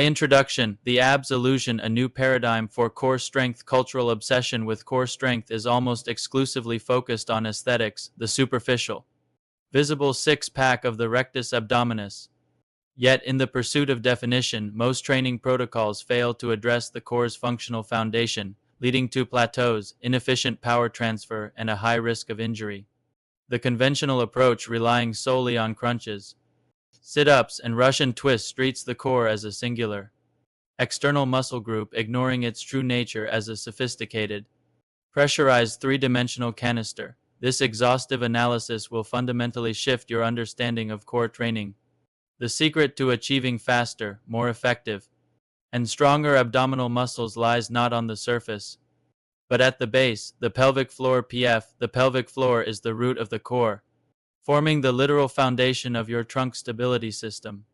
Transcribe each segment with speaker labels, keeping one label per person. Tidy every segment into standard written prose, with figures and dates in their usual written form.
Speaker 1: Introduction. The abs illusion, a new paradigm for core strength. Cultural obsession with core strength is almost exclusively focused on aesthetics, the superficial, visible six-pack of the rectus abdominis. Yet, in the pursuit of definition, most training protocols fail to address the core's functional foundation, leading to plateaus, inefficient power transfer, and a high risk of injury. The conventional approach, relying solely on crunches, sit-ups, and Russian twists, treats the core as a singular, external muscle group, ignoring its true nature as a sophisticated, pressurized three-dimensional canister. This exhaustive analysis will fundamentally shift your understanding of core training. The secret to achieving faster, more effective, and stronger abdominal muscles lies not on the surface, but at the base, the pelvic floor. PF. The pelvic floor is the root of the core, forming the literal foundation of your trunk stability system.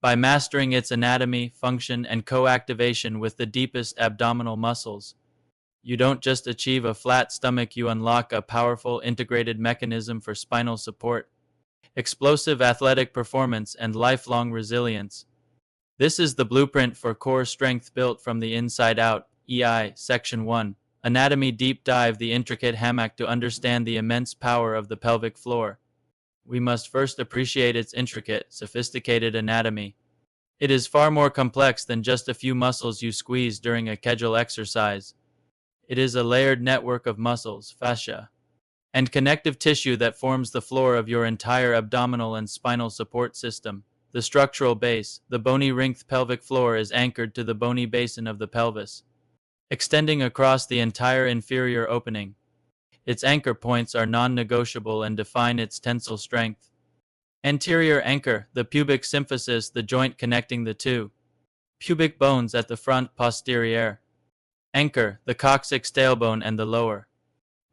Speaker 1: By mastering its anatomy, function, and co-activation with the deepest abdominal muscles, you don't just achieve a flat stomach, you unlock a powerful integrated mechanism for spinal support, explosive athletic performance, and lifelong resilience. This is the blueprint for core strength built from the inside out. EI, Section 1. Anatomy Deep Dive. The intricate hammock. To understand the immense power of the pelvic floor, we must first appreciate its intricate, sophisticated anatomy. It is far more complex than just a few muscles you squeeze during a Kegel exercise. It is a layered network of muscles, fascia, and connective tissue that forms the floor of your entire abdominal and spinal support system. The structural base. The bony ringed pelvic floor is anchored to the bony basin of the pelvis, extending across the entire inferior opening. Its anchor points are non-negotiable and define its tensile strength. Anterior anchor. The pubic symphysis, the joint connecting the two pubic bones at the front. Posterior anchor. The coccyx tailbone and the lower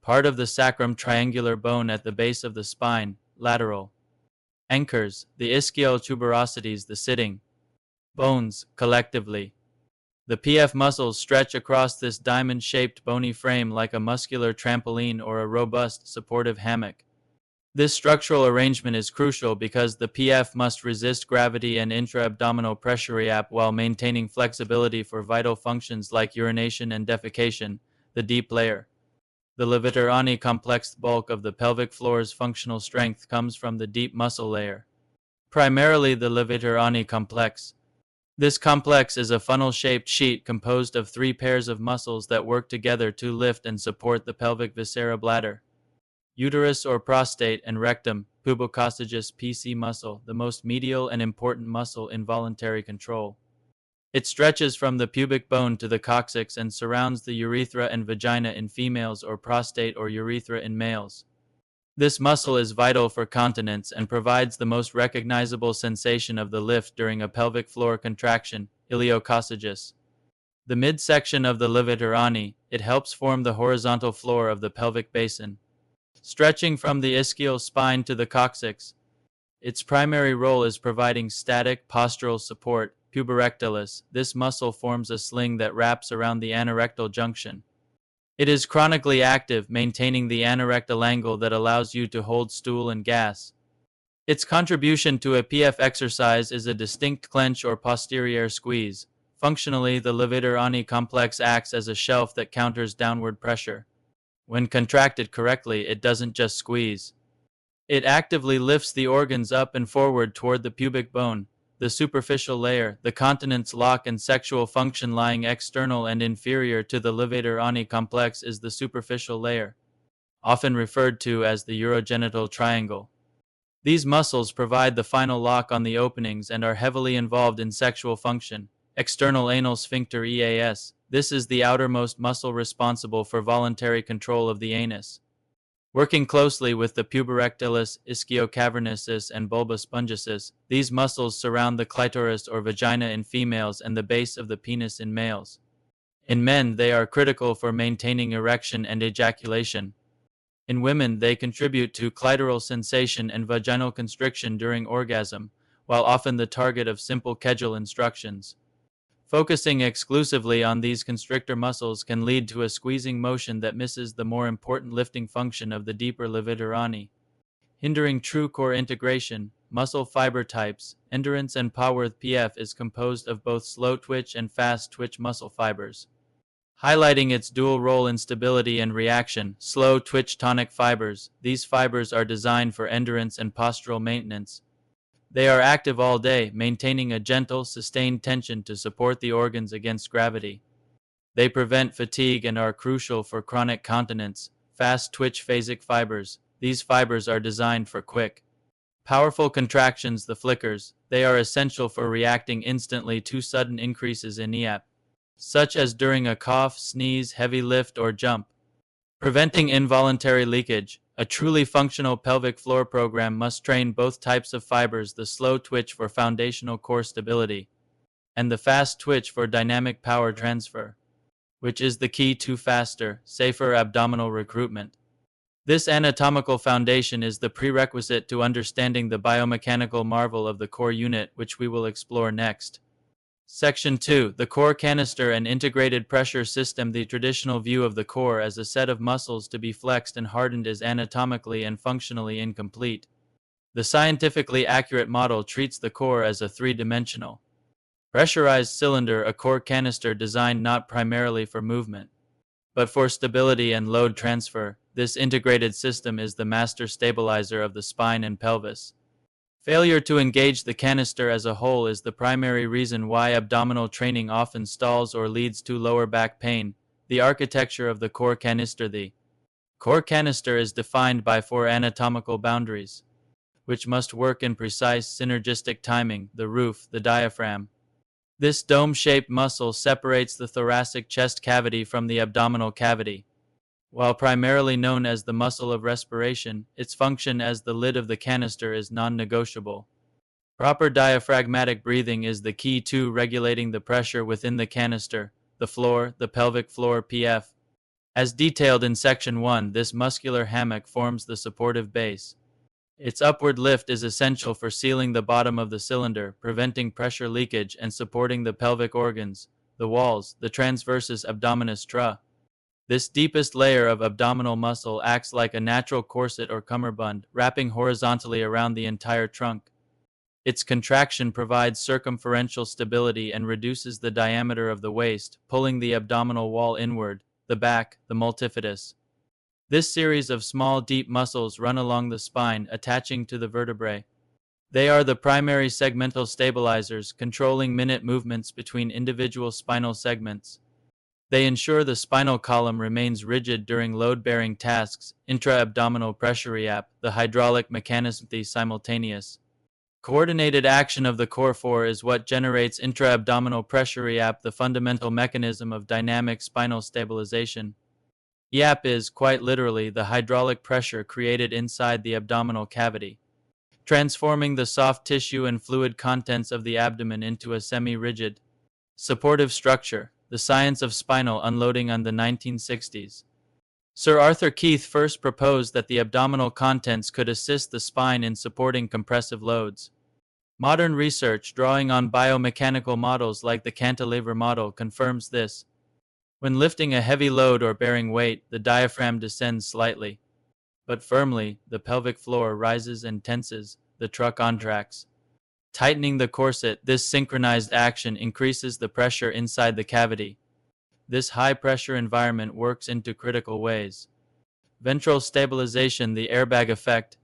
Speaker 1: part of the sacrum. Triangular bone at the base of the spine. Lateral anchors. The ischial tuberosities, the sitting bones. Collectively, the PF muscles stretch across this diamond-shaped bony frame like a muscular trampoline or a robust, supportive hammock. This structural arrangement is crucial because the PF must resist gravity and intra-abdominal pressure while maintaining flexibility for vital functions like urination and defecation. The deep layer. The levator-ani complex. Bulk of the pelvic floor's functional strength comes from the deep muscle layer, primarily the levator-ani complex. This complex is a funnel-shaped sheet composed of three pairs of muscles that work together to lift and support the pelvic viscera. Bladder, uterus or prostate, and rectum. Pubococcygeus PC muscle, the most medial and important muscle in voluntary control. It stretches from the pubic bone to the coccyx and surrounds the urethra and vagina in females or prostate or urethra in males. This muscle is vital for continence and provides the most recognizable sensation of the lift during a pelvic floor contraction. Iliococcygeus. The midsection of the levator-ani, it helps form the horizontal floor of the pelvic basin, stretching from the ischial spine to the coccyx. Its primary role is providing static postural support. Puborectalis. This muscle forms a sling that wraps around the anorectal junction. It is chronically active, maintaining the anorectal angle that allows you to hold stool and gas. Its contribution to a PF exercise is a distinct clench or posterior squeeze. Functionally, the levator-ani complex acts as a shelf that counters downward pressure. When contracted correctly, it doesn't just squeeze. It actively lifts the organs up and forward toward the pubic bone. The superficial layer, the continence lock and sexual function lying external and inferior to the levator-ani complex, is the superficial layer, often referred to as the urogenital triangle. These muscles provide the final lock on the openings and are heavily involved in sexual function. External anal sphincter EAS. This is the outermost muscle responsible for voluntary control of the anus. Working closely with the puborectalis, ischiocavernosus, and bulbus spongicis, these muscles surround the clitoris or vagina in females and the base of the penis in males. In men, they are critical for maintaining erection and ejaculation. In women, they contribute to clitoral sensation and vaginal constriction during orgasm, while often the target of simple Kegel instructions. Focusing exclusively on these constrictor muscles can lead to a squeezing motion that misses the more important lifting function of the deeper levator-ani, hindering true core integration. muscle fiber types. Endurance and power PF is composed of both slow twitch and fast twitch muscle fibers. Highlighting its dual role in stability and reaction, slow twitch tonic fibers. These fibers are designed for endurance and postural maintenance. They are active all day, maintaining a gentle, sustained tension to support the organs against gravity. They prevent fatigue and are crucial for chronic continence. Fast twitch phasic fibers. These fibers are designed for quick, powerful contractions, the flickers. They are essential for reacting instantly to sudden increases in EAP, such as during a cough, sneeze, heavy lift, or jump. Preventing involuntary leakage. A truly functional pelvic floor program must train both types of fibers, the slow twitch for foundational core stability, and the fast twitch for dynamic power transfer, which is the key to faster, safer abdominal recruitment. This anatomical foundation is the prerequisite to understanding the biomechanical marvel of the core unit, which we will explore next. Section 2. The core canister and integrated pressure system. The traditional view of the core as a set of muscles to be flexed and hardened is anatomically and functionally incomplete. The scientifically accurate model treats the core as a three-dimensional, pressurized cylinder, a core canister designed not primarily for movement, but for stability and load transfer. This integrated system is the master stabilizer of the spine and pelvis. Failure to engage the canister as a whole is the primary reason why abdominal training often stalls or leads to lower back pain. The architecture of the core canister. The core canister is defined by four anatomical boundaries, which must work in precise synergistic timing: the roof, the diaphragm. This dome-shaped muscle separates the thoracic chest cavity from the abdominal cavity. While primarily known as the muscle of respiration, its function as the lid of the canister is non-negotiable. Proper diaphragmatic breathing is the key to regulating the pressure within the canister. The floor, the pelvic floor PF. As detailed in Section 1, this muscular hammock forms the supportive base. Its upward lift is essential for sealing the bottom of the cylinder, preventing pressure leakage, and supporting the pelvic organs, the walls, the transversus abdominis tra. This deepest layer of abdominal muscle acts like a natural corset or cummerbund, wrapping horizontally around the entire trunk. Its contraction provides circumferential stability and reduces the diameter of the waist, pulling the abdominal wall inward. The back, the multifidus. This series of small, deep muscles run along the spine, attaching to the vertebrae. They are the primary segmental stabilizers, controlling minute movements between individual spinal segments. They ensure the spinal column remains rigid during load-bearing tasks. Intra-abdominal pressure EAP, the hydraulic mechanism. The simultaneous, coordinated action of the core 4 is what generates intra-abdominal pressure EAP, the fundamental mechanism of dynamic spinal stabilization. EAP is, quite literally, the hydraulic pressure created inside the abdominal cavity, transforming the soft tissue and fluid contents of the abdomen into a semi-rigid, supportive structure. The science of spinal unloading. On the 1960s, Sir Arthur Keith first proposed that the abdominal contents could assist the spine in supporting compressive loads. Modern research, drawing on biomechanical models like the cantilever model, confirms this. When lifting a heavy load or bearing weight, the diaphragm descends slightly, but firmly. The pelvic floor rises and tenses, the trunk contracts, tightening the corset. This synchronized action increases the pressure inside the cavity. This high-pressure environment works into critical ways. Ventral stabilization, the airbag effect.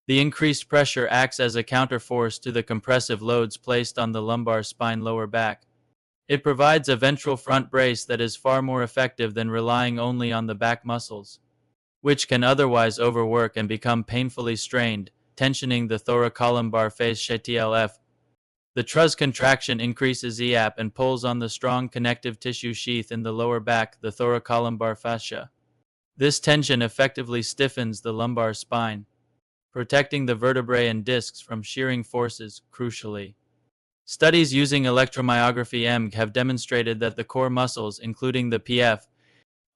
Speaker 1: The increased pressure acts as a counterforce to the compressive loads placed on the lumbar spine lower back. It provides a ventral front brace that is far more effective than relying only on the back muscles, which can otherwise overwork and become painfully strained, tensioning the thoracolumbar fascia. The trus contraction increases EAP and pulls on the strong connective tissue sheath in the lower back, the thoracolumbar fascia. This tension effectively stiffens the lumbar spine, protecting the vertebrae and discs from shearing forces. Crucially, studies using electromyography (EMG) have demonstrated that the core muscles, including the PF,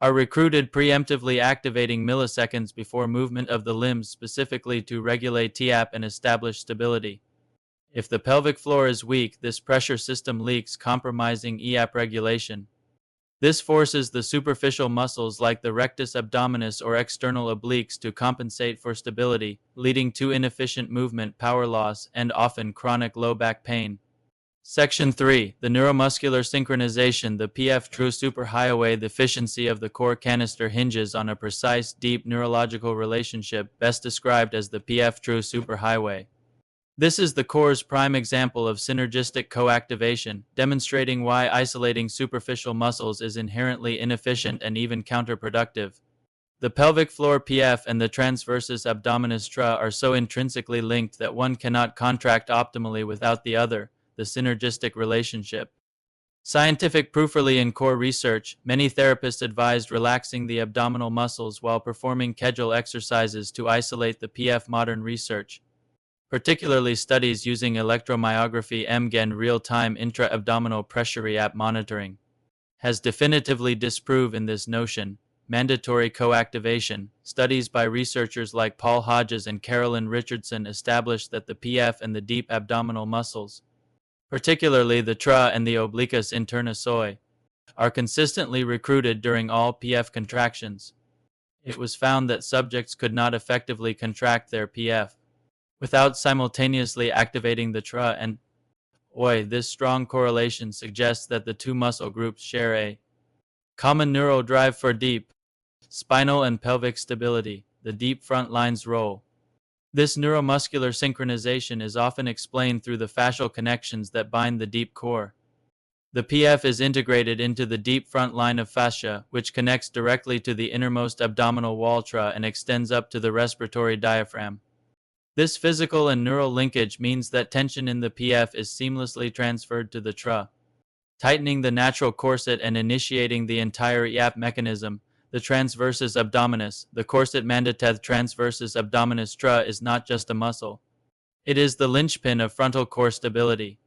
Speaker 1: are recruited preemptively, activating milliseconds before movement of the limbs, specifically to regulate TAP and establish stability. If the pelvic floor is weak, this pressure system leaks, compromising EAP regulation. This forces the superficial muscles like the rectus abdominis or external obliques to compensate for stability, leading to inefficient movement, power loss, and often chronic low back pain. Section 3. The neuromuscular synchronization. The PF true superhighway deficiency of the core canister hinges on a precise, deep neurological relationship, best described as the PF true superhighway. This is the core's prime example of synergistic coactivation, demonstrating why isolating superficial muscles is inherently inefficient and even counterproductive. The pelvic floor PF and the transversus abdominis TRA are so intrinsically linked that one cannot contract optimally without the other, the synergistic relationship. Scientific proof. Early in core research, many therapists advised relaxing the abdominal muscles while performing Kegel exercises to isolate the PF. Modern research, particularly studies using electromyography (EMG) real-time intra-abdominal pressure rep monitoring, has definitively disproven this notion. Mandatory coactivation. Studies by researchers like Paul Hodges and Carolyn Richardson established that the PF and the deep abdominal muscles, particularly the TRA and the obliquus interna soi, are consistently recruited during all PF contractions. It was found that subjects could not effectively contract their PF without simultaneously activating the TRA and OI. This strong correlation suggests that the two muscle groups share a common neural drive for deep spinal and pelvic stability, the deep front line's role. This neuromuscular synchronization is often explained through the fascial connections that bind the deep core. The PF is integrated into the deep front line of fascia, which connects directly to the innermost abdominal wall TRA and extends up to the respiratory diaphragm. This physical and neural linkage means that tension in the PF is seamlessly transferred to the TRA, tightening the natural corset and initiating the entire YAP mechanism. The transversus abdominis, the corset mandateth transversus abdominis TRA, is not just a muscle. It is the linchpin of frontal core stability.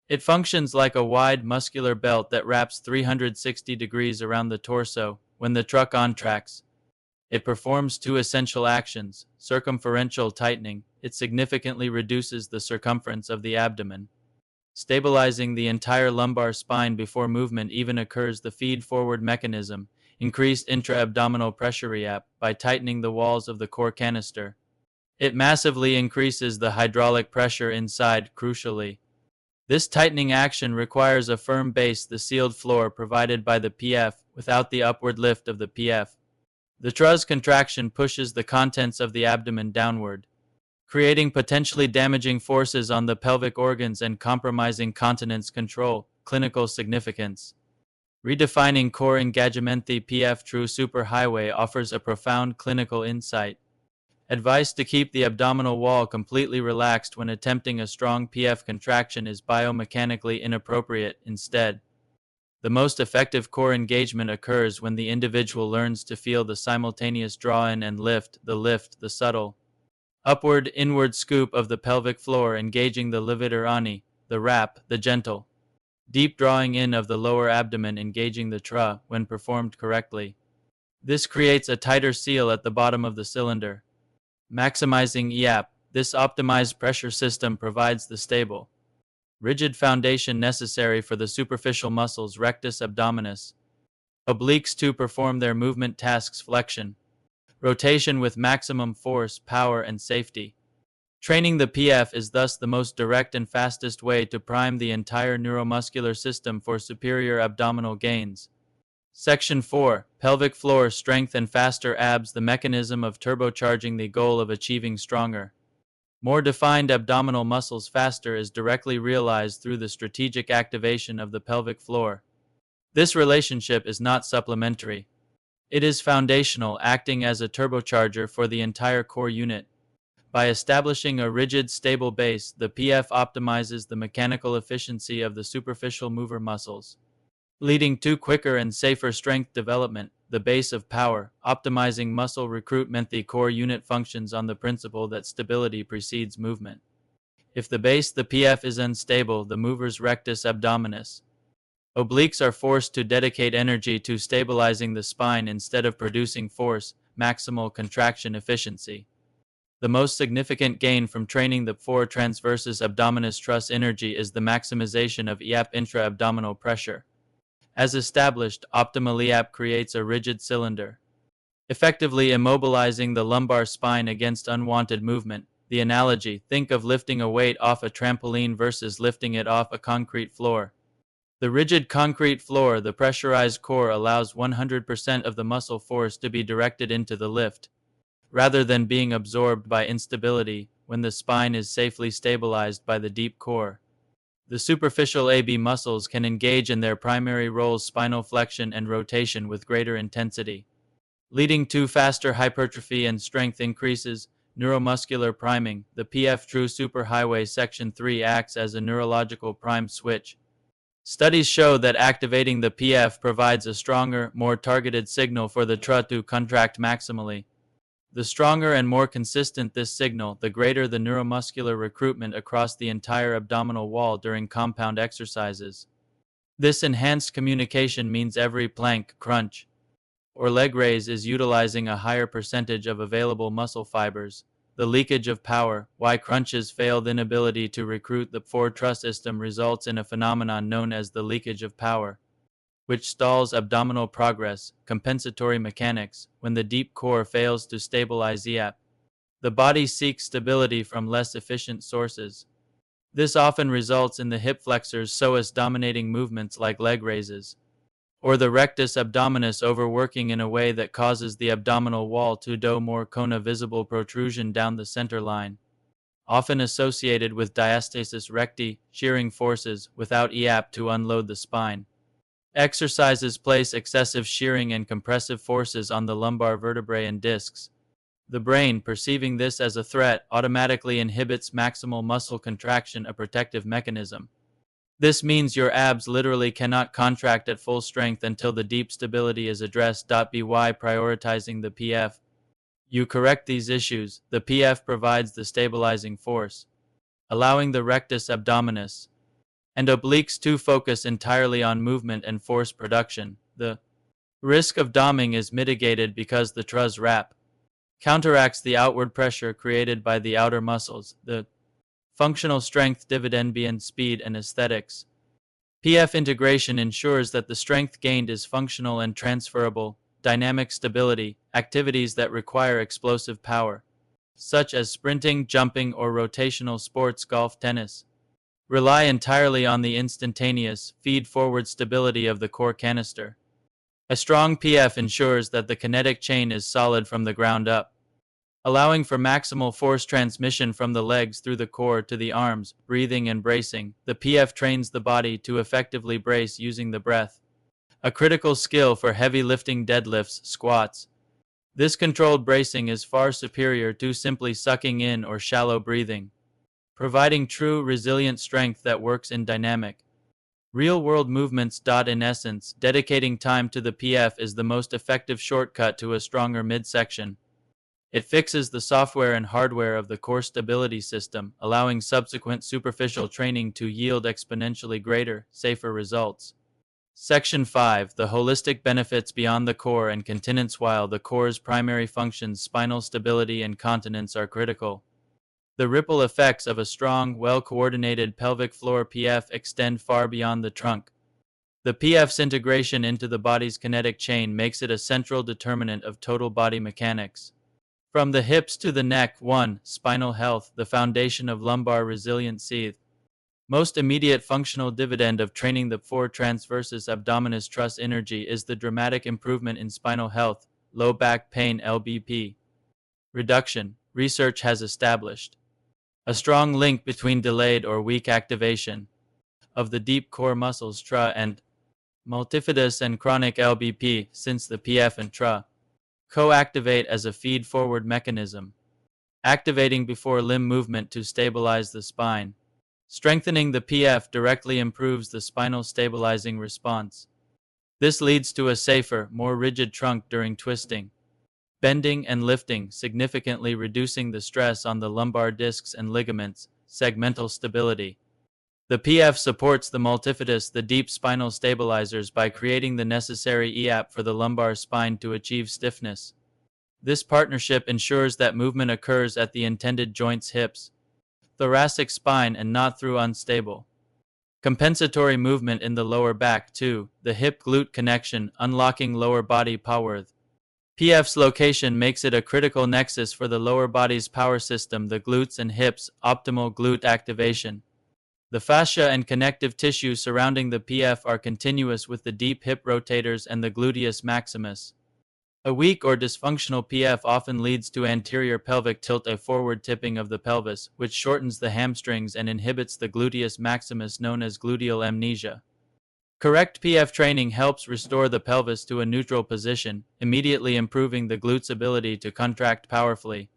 Speaker 1: It functions like a wide muscular belt that wraps 360 degrees around the torso. When the TRA contracts, it performs two essential actions: circumferential tightening. It significantly reduces the circumference of the abdomen, stabilizing the entire lumbar spine before movement even occurs. The feed-forward mechanism, increased intra-abdominal pressure rep. By tightening the walls of the core canister, it massively increases the hydraulic pressure inside. Crucially, this tightening action requires a firm base, the sealed floor provided by the PF, without the upward lift of the PF. The TRA's contraction pushes the contents of the abdomen downward, creating potentially damaging forces on the pelvic organs and compromising continence control. Clinical significance. Redefining core engagement. The PF true superhighway offers a profound clinical insight. Advice to keep the abdominal wall completely relaxed when attempting a strong PF contraction is biomechanically inappropriate. Instead, the most effective core engagement occurs when the individual learns to feel the simultaneous draw-in and lift, the subtle upward-inward scoop of the pelvic floor, engaging the levator ani, the wrap, the gentle, deep drawing in of the lower abdomen, engaging the TRA. When performed correctly, this creates a tighter seal at the bottom of the cylinder, maximizing YAP. This optimized pressure system provides the stable, rigid foundation necessary for the superficial muscles rectus abdominis, obliques to perform their movement tasks: flexion, rotation with maximum force, power, and safety. Training the PF is thus the most direct and fastest way to prime the entire neuromuscular system for superior abdominal gains. Section 4. Pelvic floor strength and faster abs. The mechanism of turbocharging. The goal of achieving stronger, more defined abdominal muscles faster is directly realized through the strategic activation of the pelvic floor. This relationship is not supplementary. It is foundational, acting as a turbocharger for the entire core unit. By establishing a rigid, stable base, the PF optimizes the mechanical efficiency of the superficial mover muscles, leading to quicker and safer strength development. The base of power, optimizing muscle recruitment. The core unit functions on the principle that stability precedes movement. If the base, the PF, is unstable, the mover's rectus abdominis, obliques are forced to dedicate energy to stabilizing the spine instead of producing force, maximal contraction efficiency. The most significant gain from training the 4 transversus abdominis truss energy is the maximization of YAP intra-abdominal pressure. As established, optimal EAP creates a rigid cylinder, effectively immobilizing the lumbar spine against unwanted movement. The analogy: think of lifting a weight off a trampoline versus lifting it off a concrete floor. The rigid concrete floor, the pressurized core, allows 100% of the muscle force to be directed into the lift, rather than being absorbed by instability when the spine is safely stabilized by the deep core. The superficial AB muscles can engage in their primary roles, spinal flexion and rotation, with greater intensity, leading to faster hypertrophy and strength increases. Neuromuscular priming: the PF True Superhighway Section 3 acts as a neurological prime switch. Studies show that activating the PF provides a stronger, more targeted signal for the TRA to contract maximally. The stronger and more consistent this signal, the greater the neuromuscular recruitment across the entire abdominal wall during compound exercises. This enhanced communication means every plank, crunch, or leg raise is utilizing a higher percentage of available muscle fibers. The leakage of power: why crunches fail. The inability to recruit the core TRA system results in a phenomenon known as the leakage of power, which stalls abdominal progress. Compensatory mechanics: when the deep core fails to stabilize EAP, the body seeks stability from less efficient sources. This often results in the hip flexors psoas dominating movements like leg raises, or the rectus abdominis overworking in a way that causes the abdominal wall to do more cona, visible protrusion down the center line, often associated with diastasis recti, shearing forces without EAP to unload the spine. Exercises place excessive shearing and compressive forces on the lumbar vertebrae and discs. The brain, perceiving this as a threat, automatically inhibits maximal muscle contraction, a protective mechanism. This means your abs literally cannot contract at full strength until the deep stability is addressed. By prioritizing the PF, you correct these issues. The PF provides the stabilizing force, allowing the rectus abdominis and obliques to focus entirely on movement and force production. The risk of doming is mitigated because the TRA's wrap counteracts the outward pressure created by the outer muscles. The functional strength dividend beyond speed and aesthetics. PF integration ensures that the strength gained is functional and transferable. Dynamic stability: activities that require explosive power, such as sprinting, jumping, or rotational sports, golf, tennis, rely entirely on the instantaneous, feed-forward stability of the core canister. A strong PF ensures that the kinetic chain is solid from the ground up, allowing for maximal force transmission from the legs through the core to the arms. Breathing and bracing: the PF trains the body to effectively brace using the breath, a critical skill for heavy lifting, deadlifts, squats. This controlled bracing is far superior to simply sucking in or shallow breathing, providing true, resilient strength that works in dynamic, real-world movements. In essence, dedicating time to the PF is the most effective shortcut to a stronger midsection. It fixes the software and hardware of the core stability system, allowing subsequent superficial training to yield exponentially greater, safer results. Section 5. The holistic benefits beyond the core and continence. While the core's primary functions, spinal stability and continence, are critical, the ripple effects of a strong, well-coordinated pelvic floor PF extend far beyond the trunk. The PF's integration into the body's kinetic chain makes it a central determinant of total body mechanics. From the hips to the neck. 1. Spinal health: the foundation of lumbar resiliency. Most immediate functional dividend of training the Transversus Abdominis truss energy is the dramatic improvement in spinal health. Low back pain (LBP) reduction. Research has established a strong link between delayed or weak activation of the deep core muscles TRA and multifidus and chronic LBP, since the PF and TRA co-activate as a feed-forward mechanism, activating before limb movement to stabilize the spine. Strengthening the PF directly improves the spinal stabilizing response. This leads to a safer, more rigid trunk during twisting, bending, and lifting, significantly reducing the stress on the lumbar discs and ligaments. Segmental stability: the PF supports the multifidus, the deep spinal stabilizers, by creating the necessary EAP for the lumbar spine to achieve stiffness. This partnership ensures that movement occurs at the intended joints, hips, thoracic spine, and not through unstable, Compensatory movement in the lower back. 2. The hip-glute connection, unlocking lower body power. PF's location makes it a critical nexus for the lower body's power system, the glutes and hips, optimal glute activation. The fascia and connective tissue surrounding the PF are continuous with the deep hip rotators and the gluteus maximus. A weak or dysfunctional PF often leads to anterior pelvic tilt, a forward tipping of the pelvis, which shortens the hamstrings and inhibits the gluteus maximus, known as gluteal amnesia. Correct PF training helps restore the pelvis to a neutral position, immediately improving the glutes' ability to contract powerfully.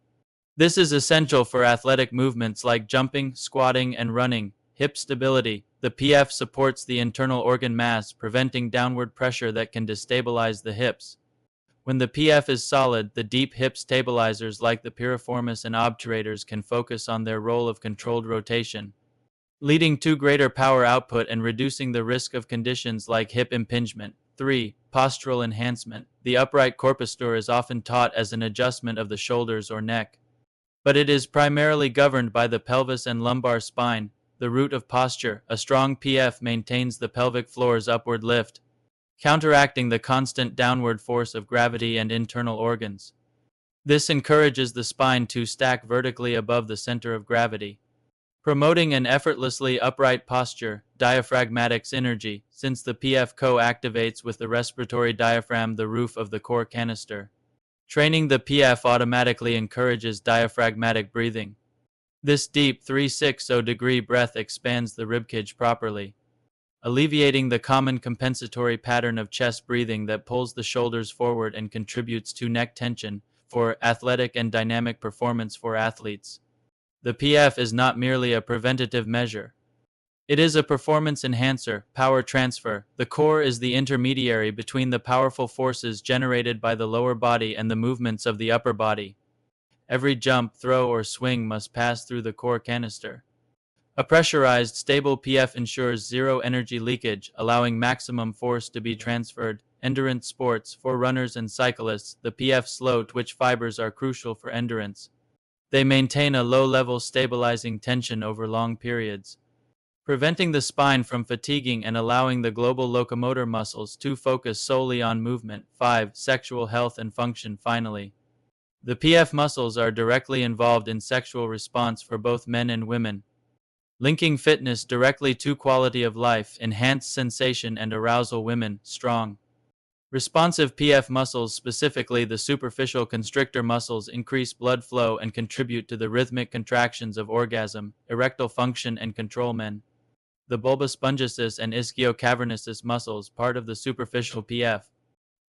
Speaker 1: This is essential for athletic movements like jumping, squatting, and running. Hip stability. The PF supports the internal organ mass, preventing downward pressure that can destabilize the hips. When the PF is solid, the deep hip stabilizers like the piriformis and obturators can focus on their role of controlled rotation, leading to greater power output and reducing the risk of conditions like hip impingement. 3. Postural enhancement. The upright corpuscle is often taught as an adjustment of the shoulders or neck, but it is primarily governed by the pelvis and lumbar spine. The root of posture. A strong PF maintains the pelvic floor's upward lift, counteracting the constant downward force of gravity and internal organs. This encourages the spine to stack vertically above the center of gravity, promoting an effortlessly upright posture. Diaphragmatic synergy. Since the PF co-activates with the respiratory diaphragm, the roof of the core canister, training the PF automatically encourages diaphragmatic breathing. This deep 360-degree breath expands the ribcage properly, alleviating the common compensatory pattern of chest breathing that pulls the shoulders forward and contributes to neck tension. For athletic and dynamic performance. For athletes, the PF is not merely a preventative measure. It is a performance enhancer. Power transfer. The core is the intermediary between the powerful forces generated by the lower body and the movements of the upper body. Every jump, throw, or swing must pass through the core canister. A pressurized, stable PF ensures zero energy leakage, allowing maximum force to be transferred. Endurance sports. For runners and cyclists, the PF slow twitch fibers are crucial for endurance. They maintain a low-level stabilizing tension over long periods, preventing the spine from fatiguing and allowing the global locomotor muscles to focus solely on movement. 5. Sexual health and function. Finally, the PF muscles are directly involved in sexual response for both men and women, linking fitness directly to quality of life, enhanced sensation and arousal. Women. Strong, responsive PF muscles, specifically the superficial constrictor muscles, increase blood flow and contribute to the rhythmic contractions of orgasm, erectile function, and control. Men. The bulbus spongicis and ischiocavernosus muscles, part of the superficial PF,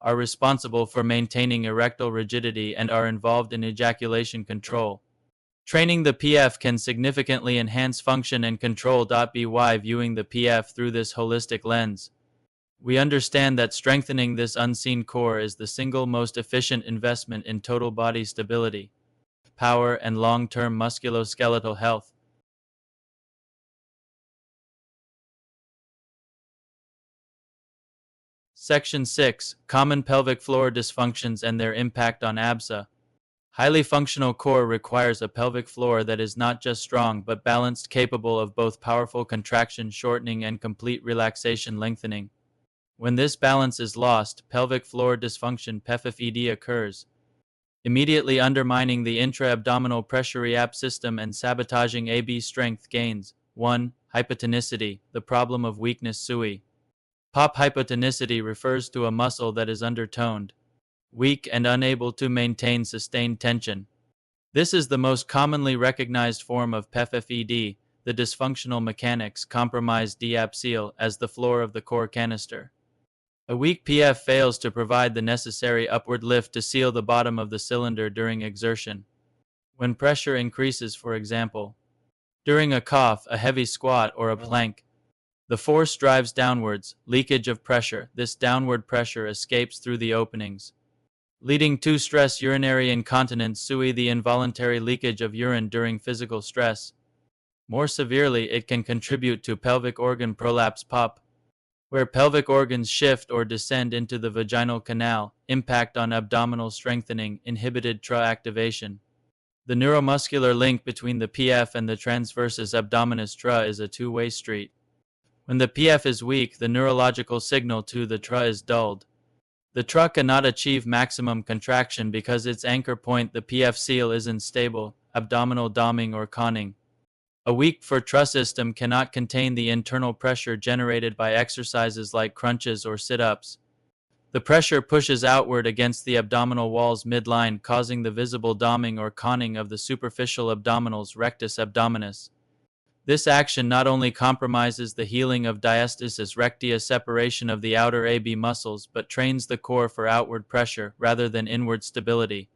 Speaker 1: are responsible for maintaining erectile rigidity and are involved in ejaculation control. Training the PF can significantly enhance function and control. By viewing the PF through this holistic lens, we understand that strengthening this unseen core is the single most efficient investment in total body stability, power, and long-term musculoskeletal health. Section 6. Common pelvic floor dysfunctions and their impact on ABSA. Highly functional core requires a pelvic floor that is not just strong but balanced, capable of both powerful contraction shortening and complete relaxation lengthening. When this balance is lost, pelvic floor dysfunction (PFFED) occurs, immediately undermining the intra-abdominal pressure rehab system and sabotaging AB strength gains. 1. Hypotonicity, the problem of weakness. SUI. POP hypotonicity refers to a muscle that is undertoned, weak, and unable to maintain sustained tension. This is the most commonly recognized form of PFFED. The dysfunctional mechanics compromise diapsyl as the floor of the core canister. A weak PF fails to provide the necessary upward lift to seal the bottom of the cylinder during exertion. When pressure increases, for example, during a cough, a heavy squat, or a plank, the force drives downwards, leakage of pressure. This downward pressure escapes through the openings, leading to stress urinary incontinence. SUI, the involuntary leakage of urine during physical stress. More severely, it can contribute to pelvic organ prolapse. POP, where pelvic organs shift or descend into the vaginal canal. Impact on abdominal strengthening, inhibited TRA activation. The neuromuscular link between the PF and the transversus abdominis TRA is a two-way street. When the PF is weak, the neurological signal to the TRA is dulled. The TRA cannot achieve maximum contraction because its anchor point, the PF seal, is unstable, abdominal doming or conning. A weak TRA system cannot contain the internal pressure generated by exercises like crunches or sit-ups. The pressure pushes outward against the abdominal wall's midline, causing the visible doming or conning of the superficial abdominals, rectus abdominis. This action not only compromises the healing of diastasis recti, a separation of the outer AB muscles, but trains the core for outward pressure rather than inward stability,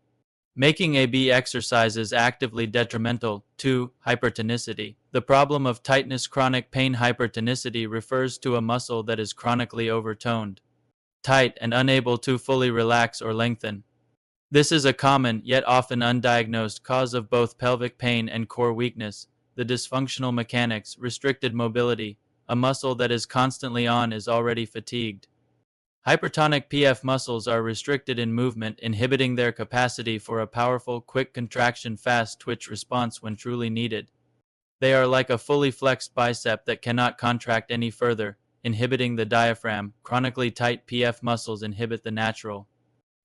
Speaker 1: making AB exercises actively detrimental to hypertonicity. The problem of tightness. Chronic pain hypertonicity refers to a muscle that is chronically overtoned, tight, and unable to fully relax or lengthen. This is a common, yet often undiagnosed, cause of both pelvic pain and core weakness. The dysfunctional mechanics, restricted mobility. A muscle that is constantly on is already fatigued. Hypertonic PF muscles are restricted in movement, inhibiting their capacity for a powerful, quick contraction, fast twitch response when truly needed. They are like a fully flexed bicep that cannot contract any further, inhibiting the diaphragm. Chronically tight PF muscles inhibit the natural,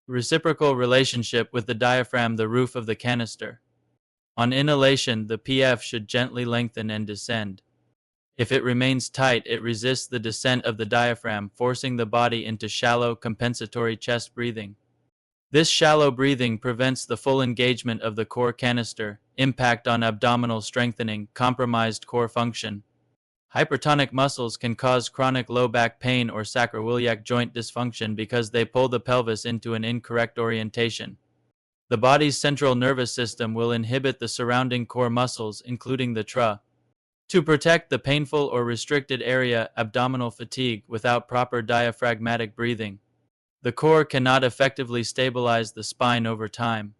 Speaker 1: reciprocal relationship with the diaphragm, the roof of the canister. On inhalation, the PF should gently lengthen and descend. If it remains tight, it resists the descent of the diaphragm, forcing the body into shallow, compensatory chest breathing. This shallow breathing prevents the full engagement of the core canister, impact on abdominal strengthening, compromised core function. Hypertonic muscles can cause chronic low back pain or sacroiliac joint dysfunction because they pull the pelvis into an incorrect orientation. The body's central nervous system will inhibit the surrounding core muscles, including the TRA, to protect the painful or restricted area, abdominal fatigue, without proper diaphragmatic breathing. The core cannot effectively stabilize the spine over time.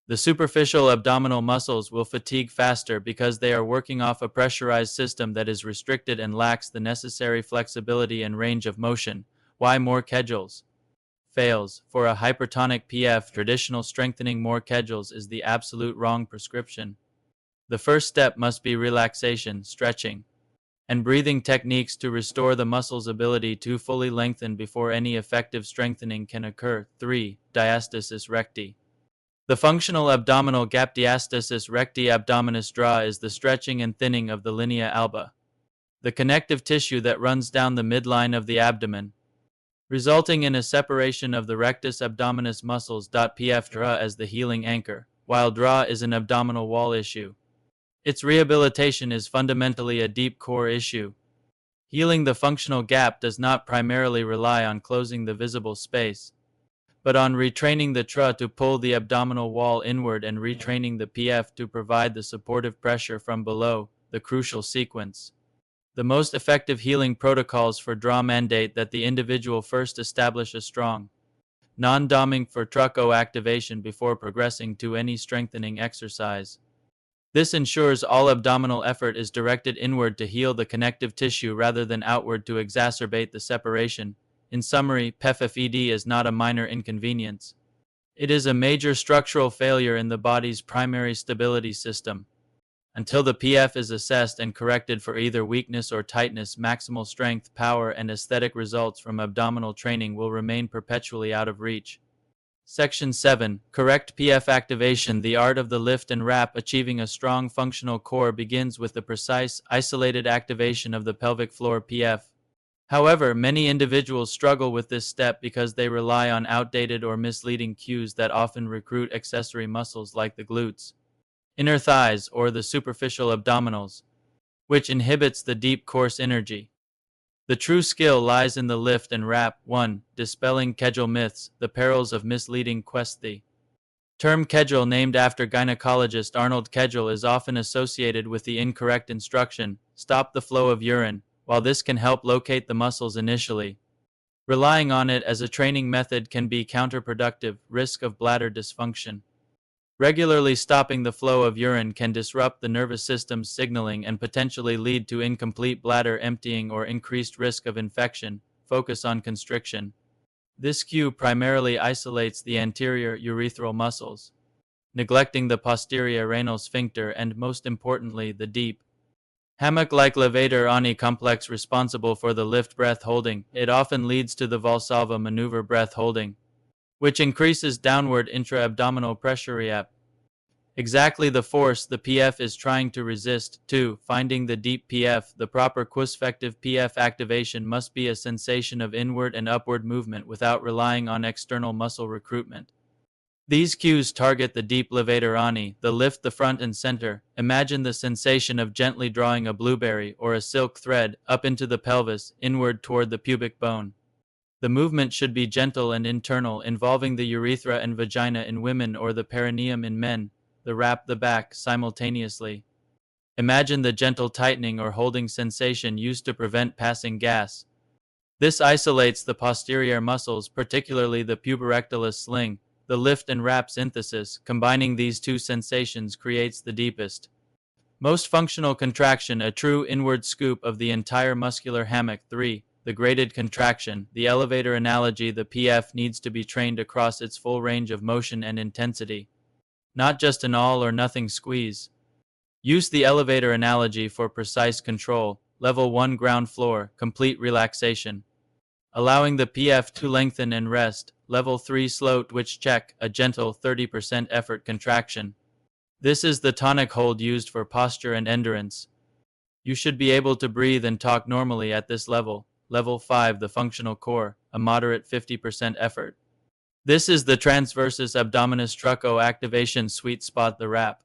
Speaker 1: The superficial abdominal muscles will fatigue faster because they are working off a pressurized system that is restricted and lacks the necessary flexibility and range of motion. Why more kegels fails? For a hypertonic PF, traditional strengthening more kegels is the absolute wrong prescription. The first step must be relaxation, stretching, and breathing techniques to restore the muscle's ability to fully lengthen before any effective strengthening can occur. 3. Diastasis recti. The functional abdominal gap. Diastasis recti abdominis draw is the stretching and thinning of the linea alba, the connective tissue that runs down the midline of the abdomen, resulting in a separation of the rectus abdominis muscles. PF draw as the healing anchor, while draw is an abdominal wall issue. Its rehabilitation is fundamentally a deep core issue. Healing the functional gap does not primarily rely on closing the visible space, but on retraining the TRA to pull the abdominal wall inward and retraining the PF to provide the supportive pressure from below, the crucial sequence. The most effective healing protocols for draw mandate that the individual first establish a strong, non-doming TRA co-activation before progressing to any strengthening exercise. This ensures all abdominal effort is directed inward to heal the connective tissue rather than outward to exacerbate the separation. In summary, PFFED is not a minor inconvenience. It is a major structural failure in the body's primary stability system. Until the PF is assessed and corrected for either weakness or tightness, maximal strength, power, and aesthetic results from abdominal training will remain perpetually out of reach. Section 7. Correct PF activation. The art of the lift and wrap. Achieving a strong functional core begins with the precise, isolated activation of the pelvic floor PF. However, many individuals struggle with this step because they rely on outdated or misleading cues that often recruit accessory muscles like the glutes, inner thighs, or the superficial abdominals, which inhibits the deep core energy. The true skill lies in the lift and wrap. 1. Dispelling kegel myths. The perils of misleading quest. The term kegel, named after gynecologist Arnold Kegel, is often associated with the incorrect instruction, stop the flow of urine. While this can help locate the muscles initially, relying on it as a training method can be counterproductive. Risk of bladder dysfunction. Regularly stopping the flow of urine can disrupt the nervous system's signaling and potentially lead to incomplete bladder emptying or increased risk of infection. Focus on constriction. This cue primarily isolates the anterior urethral muscles, neglecting the posterior renal sphincter and, most importantly, the deep Hammock-like levator ani complex responsible for the lift breath holding. It often leads to the Valsalva maneuver breath holding, which increases downward intra-abdominal pressure reap. Exactly the force the PF is trying to resist. 2. Finding the deep PF. The proper quospective PF activation must be a sensation of inward and upward movement without relying on external muscle recruitment. These cues target the deep levator ani, the lift the front and center. Imagine the sensation of gently drawing a blueberry or a silk thread up into the pelvis, inward toward the pubic bone. The movement should be gentle and internal, involving the urethra and vagina in women or the perineum in men, the back simultaneously. Imagine the gentle tightening or holding sensation used to prevent passing gas. This isolates the posterior muscles, particularly the puberectalis sling. The lift and wrap synthesis, combining these two sensations, creates the deepest, most functional contraction, a true inward scoop of the entire muscular hammock. 3. The graded contraction. The elevator analogy. The PF needs to be trained across its full range of motion and intensity, not just an all-or-nothing squeeze. Use the elevator analogy for precise control. Level 1 ground floor, complete relaxation, allowing the PF to lengthen and rest. Level 3 slow twitch check, a gentle 30% effort contraction. This is the tonic hold used for posture and endurance. You should be able to breathe and talk normally at this level. Level 5 the functional core, a moderate 50% effort. This is the transversus abdominis trucco activation sweet spot, the wrap.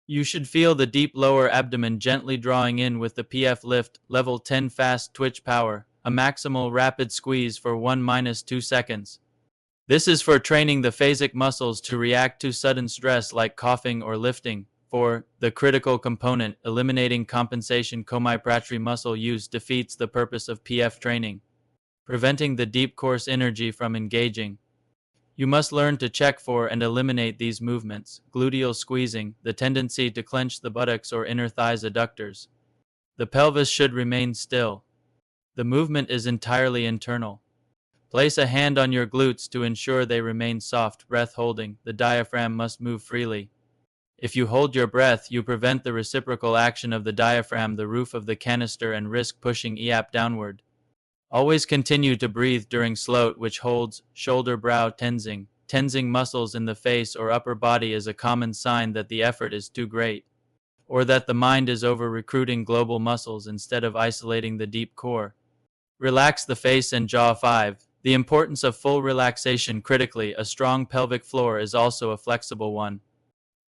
Speaker 1: You should feel the deep lower abdomen gently drawing in with the PF lift. Level 10 fast twitch power, a maximal rapid squeeze for 1-2 seconds. This is for training the phasic muscles to react to sudden stress like coughing or lifting. 4. The critical component, eliminating compensation comipratry muscle use defeats the purpose of PF training, preventing the deep course energy from engaging. You must learn to check for and eliminate these movements. Gluteal squeezing, the tendency to clench the buttocks or inner thighs adductors. The pelvis should remain still. The movement is entirely internal. Place a hand on your glutes to ensure they remain soft. Breath holding, the diaphragm must move freely. If you hold your breath, you prevent the reciprocal action of the diaphragm, the roof of the canister, and risk pushing EAP downward. Always continue to breathe during slow, which holds shoulder-brow tensing. Tensing muscles in the face or upper body is a common sign that the effort is too great, or that the mind is over-recruiting global muscles instead of isolating the deep core. Relax the face and jaw. 5. The importance of full relaxation. Critically, a strong pelvic floor is also a flexible one.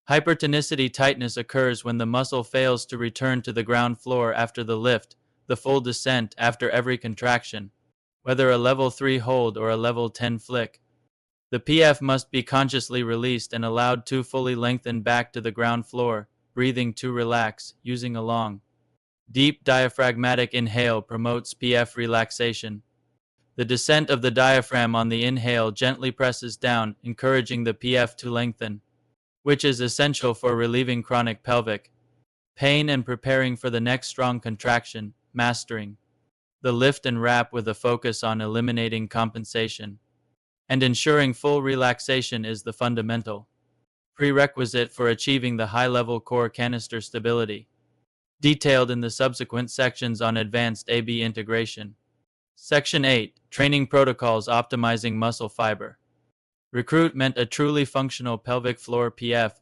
Speaker 1: Hypertonicity tightness occurs when the muscle fails to return to the ground floor after the lift, the full descent after every contraction, whether a level 3 hold or a level 10 flick. The PF must be consciously released and allowed to fully lengthen back to the ground floor, breathing to relax, using a long, deep diaphragmatic inhale promotes PF relaxation. The descent of the diaphragm on the inhale gently presses down, encouraging the PF to lengthen, which is essential for relieving chronic pelvic pain and preparing for the next strong contraction. Mastering the lift and wrap with a focus on eliminating compensation and ensuring full relaxation is the fundamental prerequisite for achieving the high-level core canister stability, detailed in the subsequent sections on advanced AB integration. Section 8. Training Protocols Optimizing Muscle Fiber. Recruitment. A truly functional pelvic floor PF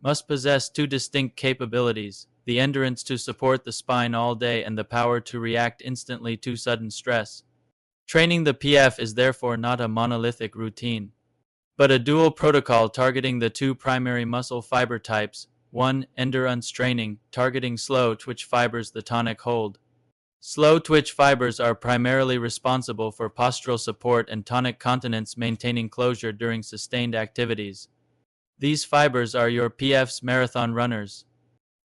Speaker 1: must possess two distinct capabilities: the endurance to support the spine all day and the power to react instantly to sudden stress. Training the PF is therefore not a monolithic routine, but a dual protocol targeting the two primary muscle fiber types. 1. Endurance training, targeting slow twitch fibers, the tonic hold. Slow twitch fibers are primarily responsible for postural support and tonic continence, maintaining closure during sustained activities. These fibers are your PF's marathon runners.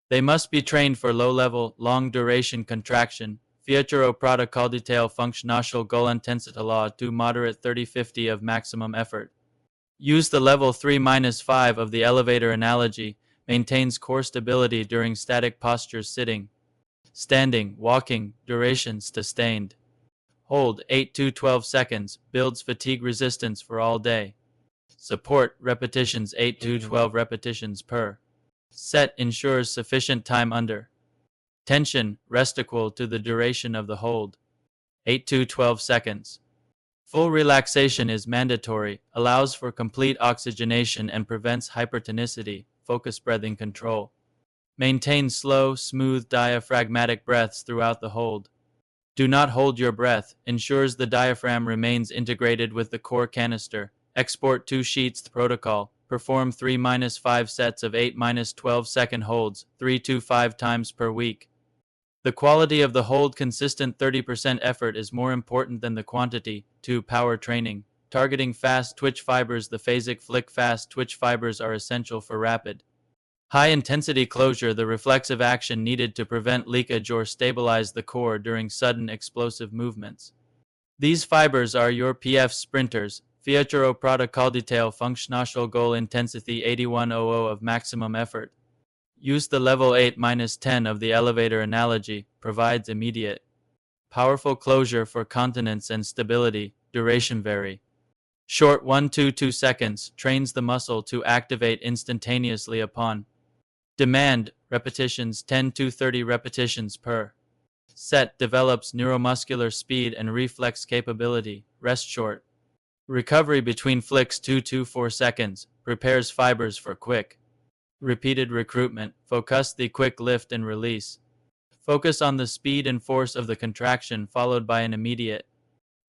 Speaker 1: They must be trained for low-level, long-duration contraction. Fiaturo protocol detail functional goal intensity law to moderate 30-50 of maximum effort. Use the level 3-5 of the elevator analogy, maintains core stability during static postures, sitting, standing, walking, duration sustained. Hold 8-12 seconds, builds fatigue resistance for all day. Support repetitions 8-12 repetitions per set ensures sufficient time under Tension, rest equal to the duration of the hold. 8 to 12 seconds. Full relaxation is mandatory, allows for complete oxygenation and prevents hypertonicity, focus breathing control. Maintain slow, smooth diaphragmatic breaths throughout the hold. Do not hold your breath, ensures the diaphragm remains integrated with the core canister. Export 2 sheets protocol. Perform 3-5 sets of 8-12 second holds, 3 to 5 times per week. The quality of the hold consistent 30% effort is more important than the quantity. 2. Power training. Targeting fast twitch fibers. The phasic flick fast twitch fibers are essential for rapid, high-intensity closure, the reflexive action needed to prevent leakage or stabilize the core during sudden explosive movements. These fibers are your PF sprinters. Fiaturo protocol detail functional goal intensity 8100 of maximum effort. Use the level 8-10 of the elevator analogy, provides immediate, powerful closure for continence and stability, duration vary. Short 1 to 2 seconds, trains the muscle to activate instantaneously upon demand, repetitions 10 to 30 repetitions per set, develops neuromuscular speed and reflex capability, rest short. Recovery between flicks 2 to 4 seconds, prepares fibers for quick, repeated recruitment, focus the quick lift and release. Focus on the speed and force of the contraction followed by an immediate,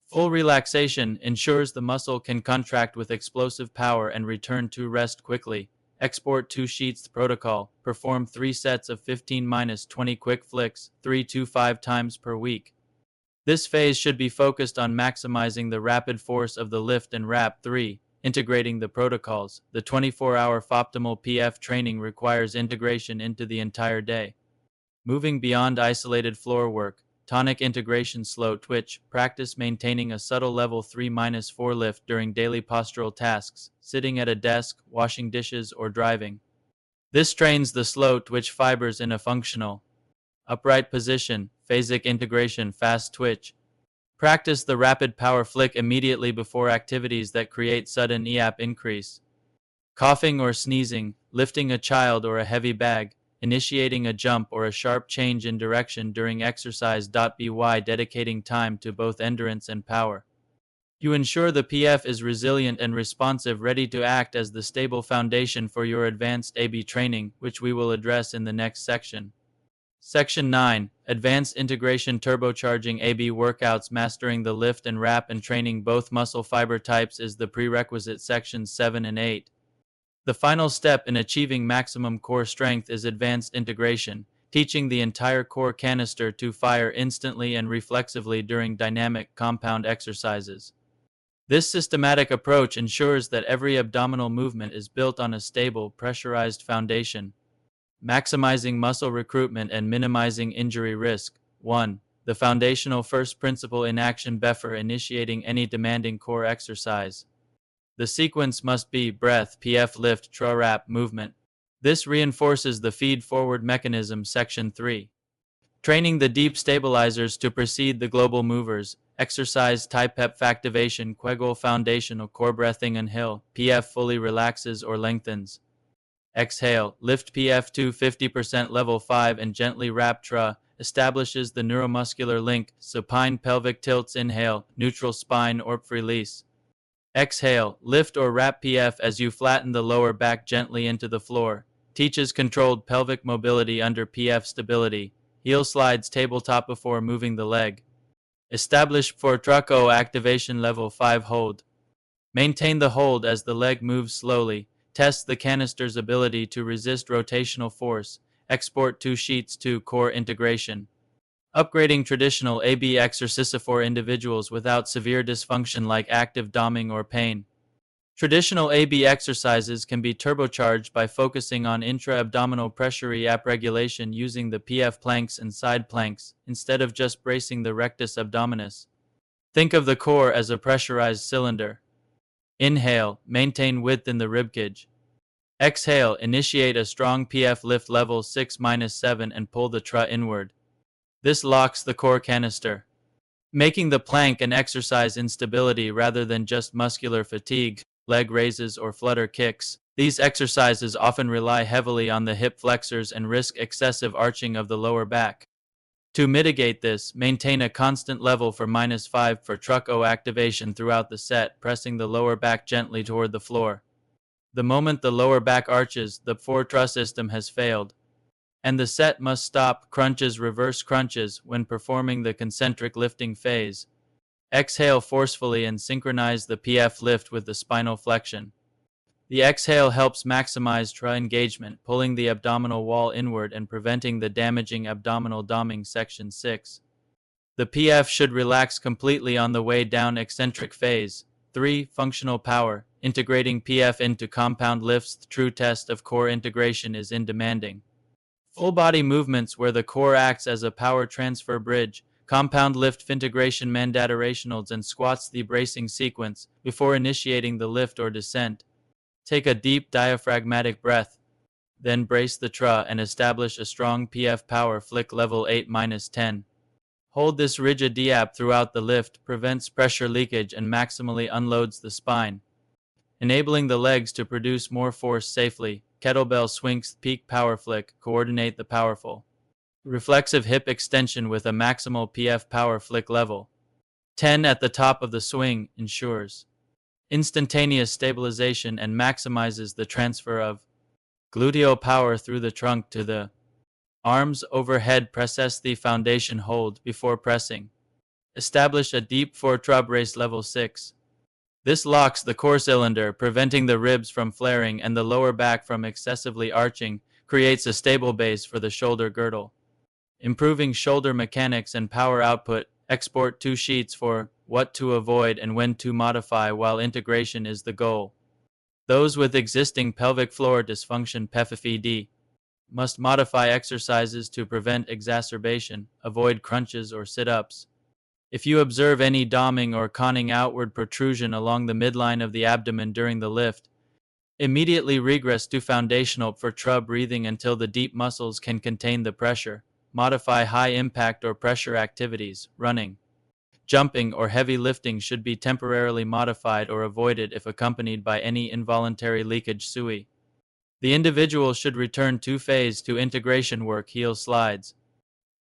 Speaker 1: full relaxation ensures the muscle can contract with explosive power and return to rest quickly. Export 2 sheets protocol. Perform 3 sets of 15-20 quick flicks, 3 to 5 times per week. This phase should be focused on maximizing the rapid force of the lift and wrap. 3. Integrating the protocols. The 24-hour optimal PF training requires integration into the entire day. Moving beyond isolated floor work. Tonic integration slow twitch. Practice maintaining a subtle level 3-4 lift during daily postural tasks, sitting at a desk, washing dishes, or driving. This trains the slow twitch fibers in a functional, upright position. Phasic integration fast twitch. Practice the rapid power flick immediately before activities that create sudden EAP increase. Coughing or sneezing, lifting a child or a heavy bag, initiating a jump or a sharp change in direction during exercise. By dedicating time to both endurance and power, you ensure the PF is resilient and responsive, ready to act as the stable foundation for your advanced AB training, which we will address in the next section. Section 9. Advanced Integration Turbocharging AB Workouts. Mastering the lift and wrap and training both muscle fiber types is the prerequisite. Sections 7 and 8. The final step in achieving maximum core strength is advanced integration, teaching the entire core canister to fire instantly and reflexively during dynamic compound exercises. This systematic approach ensures that every abdominal movement is built on a stable, pressurized foundation, maximizing muscle recruitment and minimizing injury risk. 1. The foundational first principle in action before initiating any demanding core exercise. The sequence must be breath, PF lift, wrap movement. This reinforces the feed-forward mechanism. Section 3. Training the deep stabilizers to precede the global movers. Exercise type PEP activation, Quegel foundational core breathing. Inhale, PF fully relaxes or lengthens. Exhale, lift PF to 50% level 5 and gently wrap establishes the neuromuscular link. Supine pelvic tilts. Inhale, neutral spine ORP release. Exhale, lift or wrap PF as you flatten the lower back gently into the floor. Teaches controlled pelvic mobility under PF stability. Heel slides tabletop before moving the leg. Establish for Truco activation level 5 hold. Maintain the hold as the leg moves slowly. Test the canister's ability to resist rotational force. Export 2 sheets to core integration. Upgrading traditional AB exercises for individuals without severe dysfunction like active doming or pain. Traditional AB exercises can be turbocharged by focusing on intra-abdominal pressure EAP regulation using the PF planks and side planks, instead of just bracing the rectus abdominis. Think of the core as a pressurized cylinder. Inhale, maintain width in the ribcage. Exhale, initiate a strong PF lift level 6-7 and pull the TRA inward. This locks the core canister, making the plank an exercise in stability rather than just muscular fatigue. Leg raises or flutter kicks. These exercises often rely heavily on the hip flexors and risk excessive arching of the lower back. To mitigate this, maintain a constant level for -5 for truck O activation throughout the set, pressing the lower back gently toward the floor. The moment the lower back arches, the four-truss system has failed, and the set must stop reverse crunches when performing the concentric lifting phase. Exhale forcefully and synchronize the PF lift with the spinal flexion. The exhale helps maximize TRA engagement, pulling the abdominal wall inward and preventing the damaging abdominal doming section 6. The PF should relax completely on the way down eccentric phase. 3. Functional power. Integrating PF into compound lifts. The true test of core integration is in demanding full body movements where the core acts as a power transfer bridge. Compound lift integration mandatorationals and squats the bracing sequence before initiating the lift or descent. Take a deep diaphragmatic breath, then brace the TRA and establish a strong PF power flick level 8-10. Hold this rigid diap throughout the lift, prevents pressure leakage and maximally unloads the spine, enabling the legs to produce more force safely. Kettlebell swings peak power flick, coordinate the powerful reflexive hip extension with a maximal PF power flick level 10 at the top of the swing, ensures instantaneous stabilization and maximizes the transfer of gluteal power through the trunk to the arms overhead. Press the foundation hold before pressing. Establish a deep four-TRA brace level 6. This locks the core cylinder, preventing the ribs from flaring and the lower back from excessively arching, creates a stable base for the shoulder girdle. Improving shoulder mechanics and power output. Export 2 sheets for what to avoid and when to modify while integration is the goal. Those with existing pelvic floor dysfunction (PFD) must modify exercises to prevent exacerbation, avoid crunches or sit-ups. If you observe any doming or conning outward protrusion along the midline of the abdomen during the lift, immediately regress to foundational for TRA breathing until the deep muscles can contain the pressure. Modify high impact or pressure activities. Running, jumping, or heavy lifting should be temporarily modified or avoided if accompanied by any involuntary leakage SUI. The individual should return two-phase to integration work heel slides.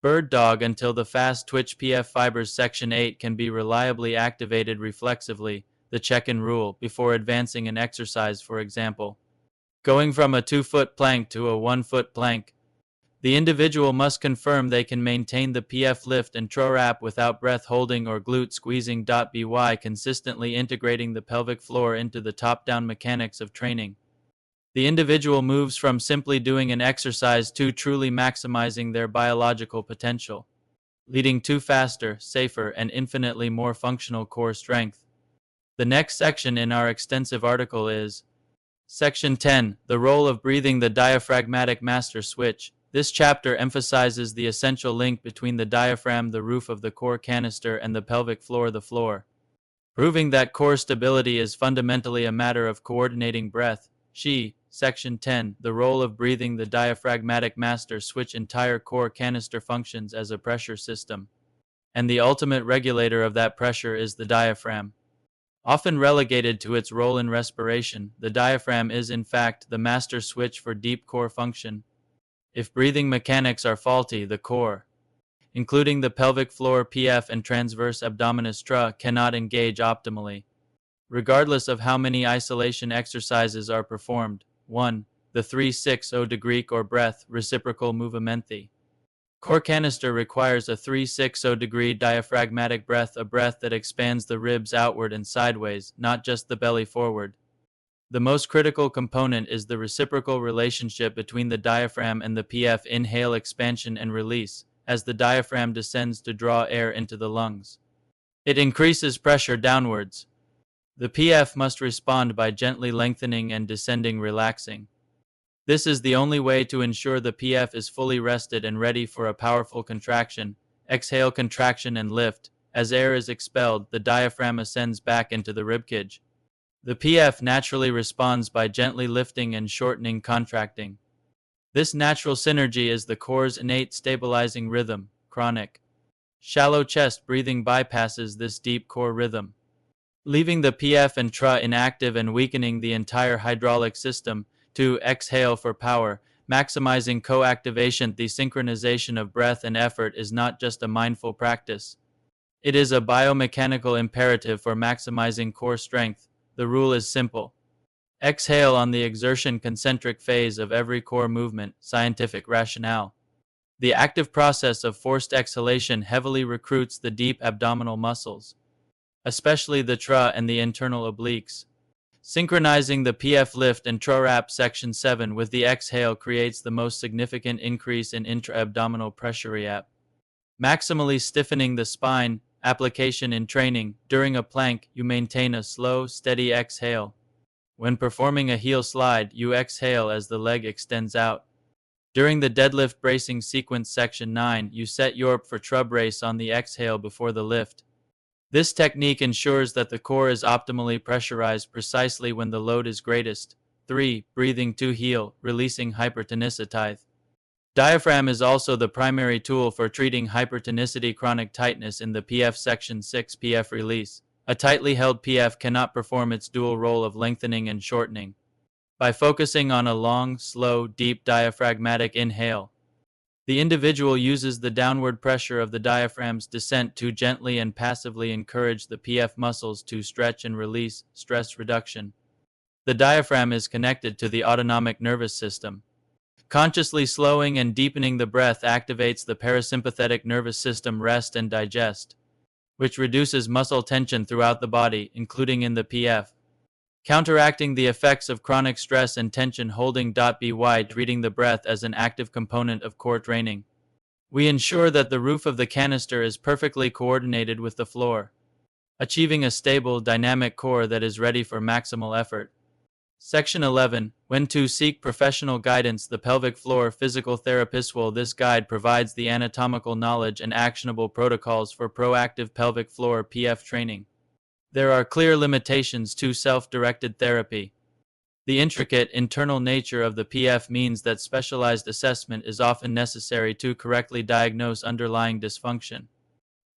Speaker 1: Bird dog until the fast twitch PF fibers section 8 can be reliably activated reflexively, the check-in rule, before advancing an exercise. For example, going from a 2-foot plank to a 1-foot plank. The individual must confirm they can maintain the PF lift and TRA wrap without breath holding or glute squeezing. By consistently integrating the pelvic floor into the top-down mechanics of training, the individual moves from simply doing an exercise to truly maximizing their biological potential, leading to faster, safer, and infinitely more functional core strength. The next section in our extensive article is Section 10, the role of breathing the diaphragmatic master switch. This chapter emphasizes the essential link between the diaphragm, the roof of the core canister, and the pelvic floor, the floor, proving that core stability is fundamentally a matter of coordinating breath. Section 10, the role of breathing the diaphragmatic master switch. Entire core canister functions as a pressure system, and the ultimate regulator of that pressure is the diaphragm. Often relegated to its role in respiration, the diaphragm is in fact the master switch for deep core function. If breathing mechanics are faulty, the core, including the pelvic floor PF and transverse abdominis TRA, cannot engage optimally, regardless of how many isolation exercises are performed. 1. The 3-6-0 degree or breath reciprocal movimenti. Core canister requires a 3-6-0 degree diaphragmatic breath, a breath that expands the ribs outward and sideways, not just the belly forward. The most critical component is the reciprocal relationship between the diaphragm and the PF. Inhale, expansion and release, as the diaphragm descends to draw air into the lungs. It increases pressure downwards. The PF must respond by gently lengthening and descending, relaxing. This is the only way to ensure the PF is fully rested and ready for a powerful contraction. Exhale, contraction and lift. As air is expelled, the diaphragm ascends back into the ribcage. The PF naturally responds by gently lifting and shortening, contracting. This natural synergy is the core's innate stabilizing rhythm. Chronic, shallow chest breathing bypasses this deep core rhythm, leaving the PF and TRA inactive and weakening the entire hydraulic system. To exhale for power. maximizing co-activation. The synchronization of breath and effort is not just a mindful practice. It is a biomechanical imperative for maximizing core strength. The rule is simple. Exhale on the exertion-concentric phase of every core movement. Scientific rationale. The active process of forced exhalation heavily recruits the deep abdominal muscles, especially the tra and the internal obliques. Synchronizing the PF lift and TRORAP section 7 with the exhale creates the most significant increase in intra-abdominal pressure reap, maximally stiffening the spine. Application in training. During a plank, you maintain a slow, steady exhale. When performing a heel slide, you exhale as the leg extends out. During the deadlift bracing sequence section 9, you set your for TRA brace on the exhale before the lift. This technique ensures that the core is optimally pressurized precisely when the load is greatest. 3. Breathing to heel, releasing hypertonicity. Diaphragm is also the primary tool for treating hypertonicity chronic tightness in the PF section 6 PF release. A tightly held PF cannot perform its dual role of lengthening and shortening. By focusing on a long, slow, deep diaphragmatic inhale, the individual uses the downward pressure of the diaphragm's descent to gently and passively encourage the PF muscles to stretch and release. Stress reduction. The diaphragm is connected to the autonomic nervous system. Consciously slowing and deepening the breath activates the parasympathetic nervous system rest and digest, which reduces muscle tension throughout the body, including in the PF. Counteracting the effects of chronic stress and tension. Holding. By treating the breath as an active component of core training, we ensure that the roof of the canister is perfectly coordinated with the floor, achieving a stable, dynamic core that is ready for maximal effort. Section 11. When to seek professional guidance. The pelvic floor physical therapist. While this guide provides the anatomical knowledge and actionable protocols for proactive pelvic floor PF training, there are clear limitations to self-directed therapy. The intricate, internal nature of the PF means that specialized assessment is often necessary to correctly diagnose underlying dysfunction.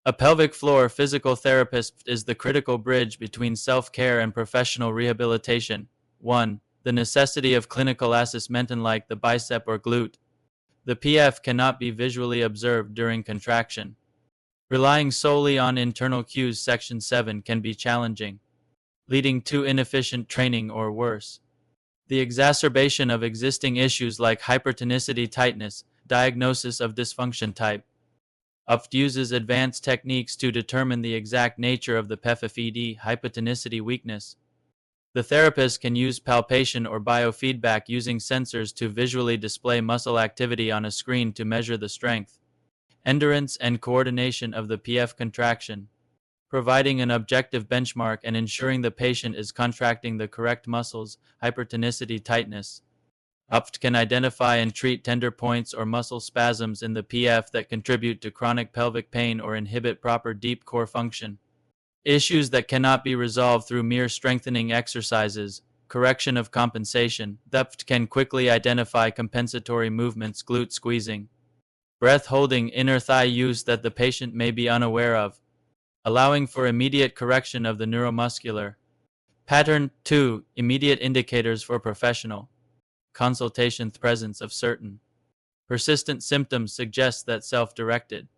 Speaker 1: A pelvic floor physical therapist is the critical bridge between self-care and professional rehabilitation. 1. The necessity of clinical assessment. Like the bicep or glute, the PF cannot be visually observed during contraction. Relying solely on internal cues. Section 7 can be challenging, leading to inefficient training or worse, the exacerbation of existing issues like hypertonicity tightness. Diagnosis of dysfunction type. UFT uses advanced techniques to determine the exact nature of the PFFED hypotonicity weakness. The therapist can use palpation or biofeedback using sensors to visually display muscle activity on a screen to measure the strength, endurance, and coordination of the PF contraction, providing an objective benchmark and ensuring the patient is contracting the correct muscles. Hypertonicity tightness. UFT can identify and treat tender points or muscle spasms in the PF that contribute to chronic pelvic pain or inhibit proper deep core function. Issues that cannot be resolved through mere strengthening exercises. Correction of compensation. UFT can quickly identify compensatory movements. Glute squeezing, breath holding, inner thigh use that the patient may be unaware of, allowing for immediate correction of the neuromuscular pattern. 2. Immediate indicators for professional consultation. Presence of certain persistent symptoms suggests that self-directed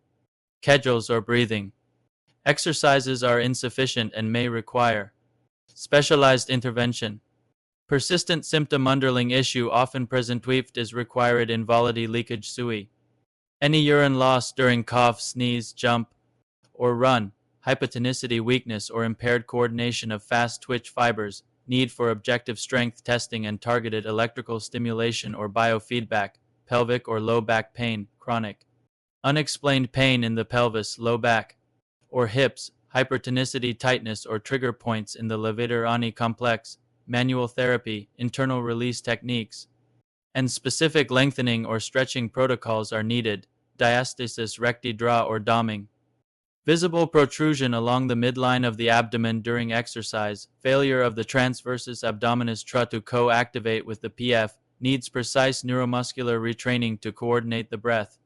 Speaker 1: schedules or breathing exercises are insufficient and may require specialized intervention. Persistent symptom. Underlying issue often present. UFT is required in volley leakage sui. Any urine loss during cough, sneeze, jump, or run. Hypotonicity weakness or impaired coordination of fast twitch fibers. Need for objective strength testing and targeted electrical stimulation or biofeedback. Pelvic or low back pain. Chronic unexplained pain in the pelvis, low back, or hips. Hypertonicity tightness or trigger points in the levator-ani complex. Manual therapy, internal release techniques, and specific lengthening or stretching protocols are needed. Diastasis recti draw or doming. Visible protrusion along the midline of the abdomen during exercise. Failure of the transversus abdominis TRA to co-activate with the PF. Needs precise neuromuscular retraining to coordinate the breath,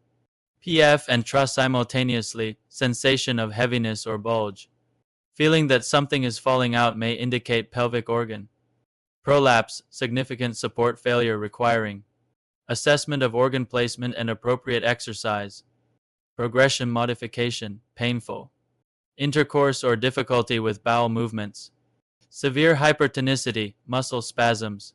Speaker 1: PF and TRA simultaneously. Sensation of heaviness or bulge. Feeling that something is falling out may indicate pelvic organ prolapse. Significant support failure requiring assessment of organ placement and appropriate exercise, progression modification, painful, intercourse or difficulty with bowel movements, severe hypertonicity, muscle spasms,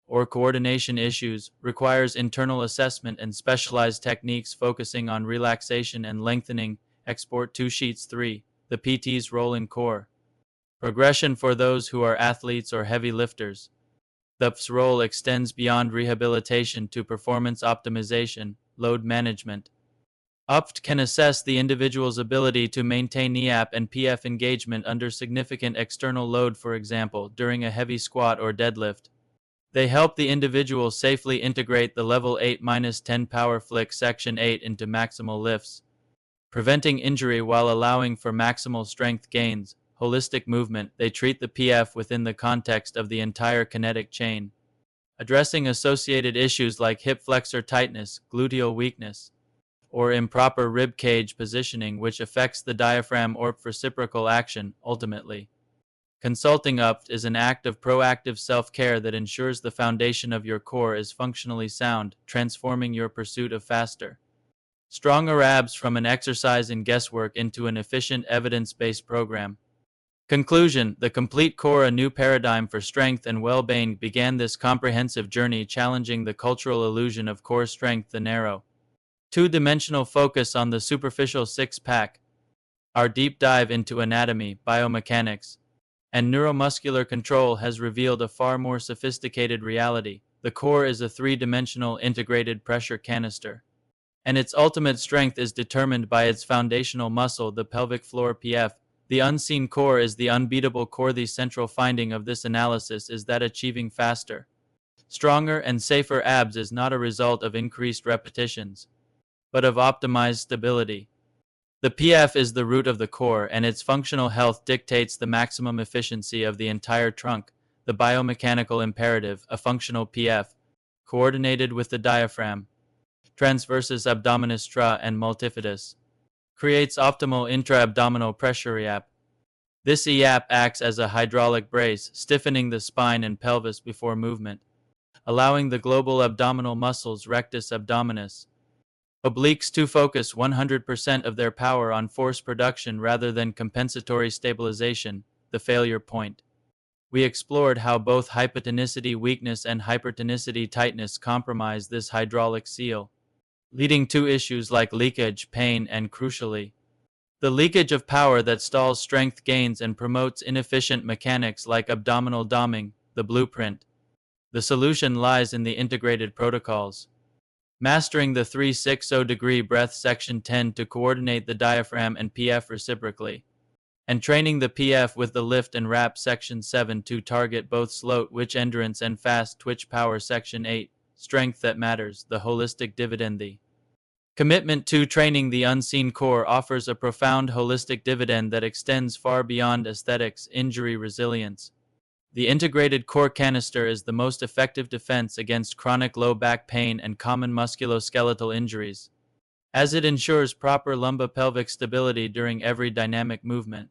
Speaker 1: or coordination issues, requires internal assessment and specialized techniques focusing on relaxation and lengthening. Export 2 Sheets 3. The PT's role in core. Progression for those who are athletes or heavy lifters. The PT's role extends beyond rehabilitation to performance optimization, load management. UPT can assess the individual's ability to maintain EAP and PF engagement under significant external load, for example, during a heavy squat or deadlift. They help the individual safely integrate the level 8-10 power flick section 8 into maximal lifts, preventing injury while allowing for maximal strength gains. Holistic movement. They treat the PF within the context of the entire kinetic chain, addressing associated issues like hip flexor tightness, gluteal weakness, or improper rib cage positioning, which affects the diaphragm or reciprocal action. Ultimately, consulting UPT is an act of proactive self-care that ensures the foundation of your core is functionally sound, transforming your pursuit of faster, stronger abs from an exercise in guesswork into an efficient evidence-based program. Conclusion. The Complete Core, a new paradigm for strength and well-being, began this comprehensive journey challenging the cultural illusion of core strength, the narrow, two-dimensional focus on the superficial six-pack. Our deep dive into anatomy, biomechanics, and neuromuscular control has revealed a far more sophisticated reality. The core is a three-dimensional integrated pressure canister, and its ultimate strength is determined by its foundational muscle, the pelvic floor PF. The unseen core is the unbeatable core. The central finding of this analysis is that achieving faster, stronger, and safer abs is not a result of increased repetitions, but of optimized stability. The PF is the root of the core, and its functional health dictates the maximum efficiency of the entire trunk. The biomechanical imperative, a functional PF, coordinated with the diaphragm, Transversus Abdominis and Multifidus, creates optimal intra-abdominal pressure EAP. This EAP acts as a hydraulic brace, stiffening the spine and pelvis before movement, allowing the global abdominal muscles, rectus abdominis, obliques, to focus 100% of their power on force production rather than compensatory stabilization, the failure point. We explored how both hypotonicity weakness and hypertonicity tightness compromise this hydraulic seal, leading to issues like leakage, pain, and crucially, the leakage of power that stalls strength gains and promotes inefficient mechanics like abdominal doming. The blueprint. The solution lies in the integrated protocols. Mastering the 360-degree breath section 10 to coordinate the diaphragm and PF reciprocally, and training the PF with the lift and wrap section 7 to target both slow twitch endurance and fast twitch power section 8. Strength that matters, the holistic dividend. The commitment to training the unseen core offers a profound holistic dividend that extends far beyond aesthetics, injury resilience. The integrated core canister is the most effective defense against chronic low back pain and common musculoskeletal injuries, as it ensures proper lumbopelvic stability during every dynamic movement.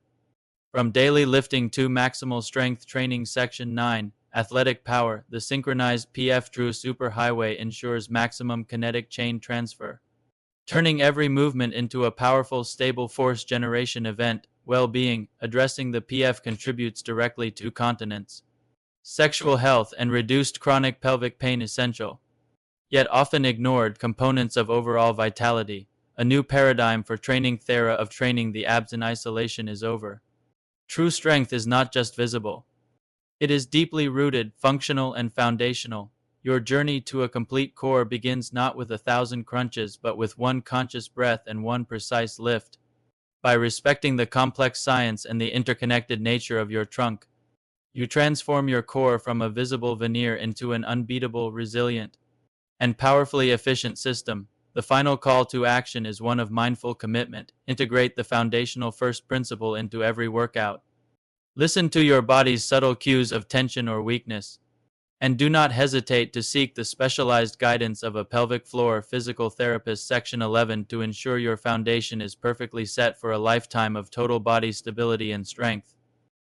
Speaker 1: From daily lifting to maximal strength training, section 9, athletic power, the synchronized PF True Superhighway ensures maximum kinetic chain transfer, turning every movement into a powerful, stable force generation event. Well-being, addressing the PF contributes directly to continence, sexual health, and reduced chronic pelvic pain, essential, yet often ignored components of overall vitality. A new paradigm for training. The era of training the abs in isolation is over. True strength is not just visible. It is deeply rooted, functional, and foundational. Your journey to a complete core begins not with 1,000 crunches but with one conscious breath and one precise lift. By respecting the complex science and the interconnected nature of your trunk, you transform your core from a visible veneer into an unbeatable, resilient, and powerfully efficient system. The final call to action is one of mindful commitment. Integrate the foundational first principle into every workout. Listen to your body's subtle cues of tension or weakness, and do not hesitate to seek the specialized guidance of a pelvic floor physical therapist. Section 11 to ensure your foundation is perfectly set for a lifetime of total body stability and strength.